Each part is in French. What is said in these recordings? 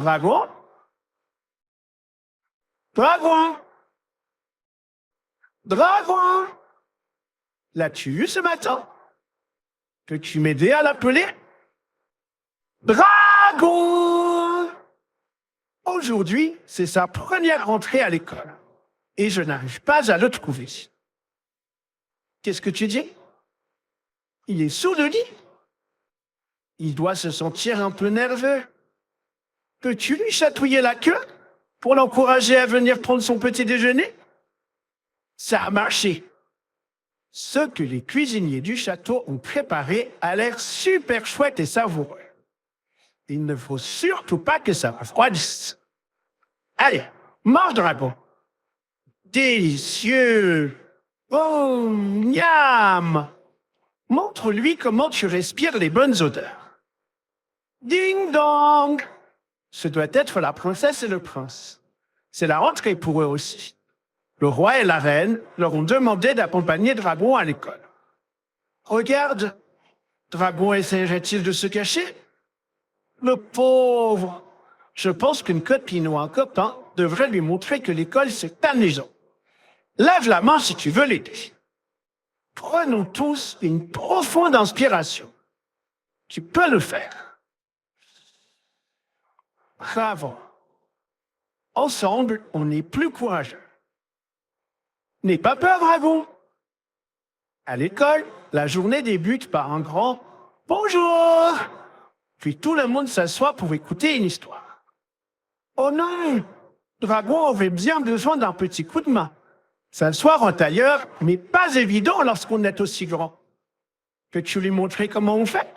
Dragon? Dragon? Dragon? L'as-tu vu ce matin? Peux-tu m'aider à l'appeler? Dragon! Aujourd'hui, c'est sa première rentrée à l'école. Et je n'arrive pas à le trouver. Qu'est-ce que tu dis? Il est sous le lit? Il doit se sentir un peu nerveux. Peux-tu lui chatouiller la queue pour l'encourager à venir prendre son petit déjeuner? Ça a marché. Ce que les cuisiniers du château ont préparé a l'air super chouette et savoureux. Il ne faut surtout pas que ça refroidisse. Allez, mange, dragon. Délicieux. Oh, miam. Montre-lui comment tu respires les bonnes odeurs. Ding dong. Ce doit être la princesse et le prince. C'est la rentrée pour eux aussi. Le roi et la reine leur ont demandé d'accompagner Dragon à l'école. Regarde, Dragon essaierait-il de se cacher? Le pauvre! Je pense qu'une copine ou un copain devrait lui montrer que l'école, c'est amusant. Lève la main si tu veux l'aider. Prenons tous une profonde inspiration. Tu peux le faire. Bravo. Ensemble, on est plus courageux. N'aie pas peur, Dragon. À l'école, la journée débute par un grand « Bonjour !» Puis tout le monde s'assoit pour écouter une histoire. Oh non! Dragon avait bien besoin d'un petit coup de main. S'asseoir en tailleur n'est pas évident lorsqu'on est aussi grand. Peux-tu lui montrer comment on fait?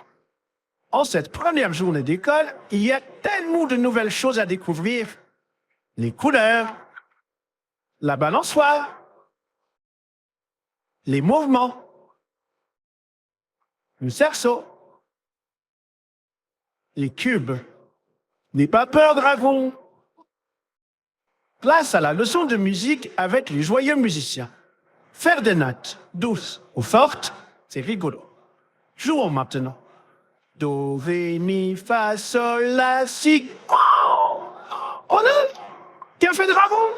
En cette première journée d'école, il y a tellement de nouvelles choses à découvrir. Les couleurs, la balançoire, les mouvements, le cerceau, les cubes. N'aie pas peur, Dragon. Place à la leçon de musique avec les joyeux musiciens. Faire des notes douces ou fortes, c'est rigolo. Jouons maintenant. Do, ré, mi, fa, sol, la, si. Oh, oh non! Qu'a fait Dragon?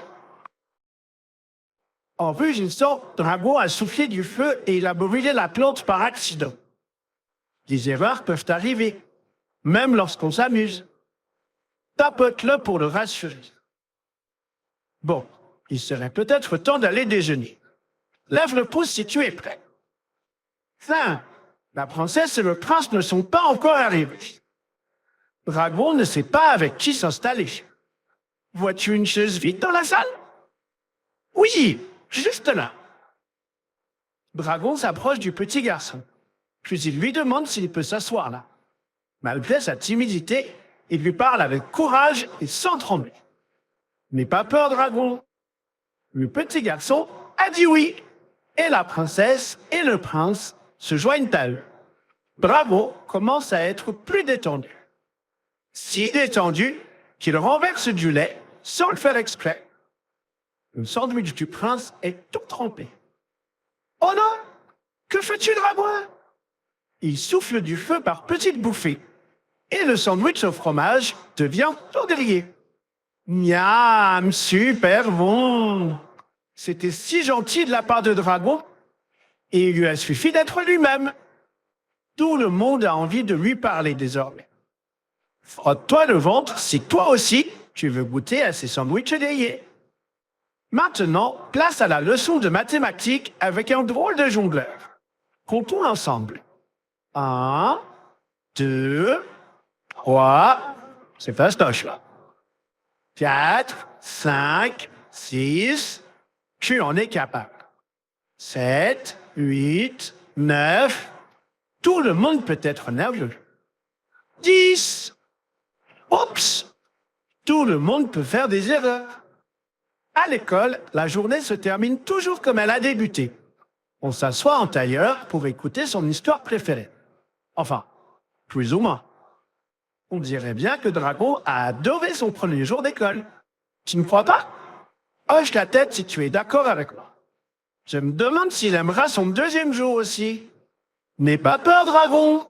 En rugissant, Dragon a soufflé du feu et il a brûlé la plante par accident. Les erreurs peuvent arriver, même lorsqu'on s'amuse. Tapote-le pour le rassurer. Bon, il serait peut-être temps d'aller déjeuner. Lève le pouce si tu es prêt. Tiens, la princesse et le prince ne sont pas encore arrivés. Dragon ne sait pas avec qui s'installer. Vois-tu une chaise vide dans la salle? Oui, juste là. Dragon s'approche du petit garçon, puis il lui demande s'il peut s'asseoir là. Malgré sa timidité, il lui parle avec courage et sans trembler. N'aie pas peur, Dragon. Le petit garçon a dit oui, et la princesse et le prince se joignent à eux. Dragon commence à être plus détendu. Si détendu qu'il renverse du lait sans le faire exprès. Le sandwich du prince est tout trempé. Oh non! Que fais-tu, Dragon? Il souffle du feu par petites bouffées. Et le sandwich au fromage devient tout grillé. Miam, super bon! C'était si gentil de la part de Dragon. Et il lui a suffi d'être lui-même. Tout le monde a envie de lui parler désormais. Frotte-toi le ventre si toi aussi tu veux goûter à ces sandwichs grillés. Maintenant, place à la leçon de mathématiques avec un drôle de jongleur. Comptons ensemble. 1, 2, 3, c'est fastoche là. 4, 5, 6, tu en es capable. 7, 8, 9, tout le monde peut être nerveux. 10, oups, tout le monde peut faire des erreurs. À l'école, la journée se termine toujours comme elle a débuté. On s'assoit en tailleur pour écouter son histoire préférée. Enfin, plus ou moins. On dirait bien que Dragon a adoré son premier jour d'école. Tu ne crois pas? Hoche la tête si tu es d'accord avec moi. Je me demande s'il aimera son deuxième jour aussi. N'aie pas peur, Dragon.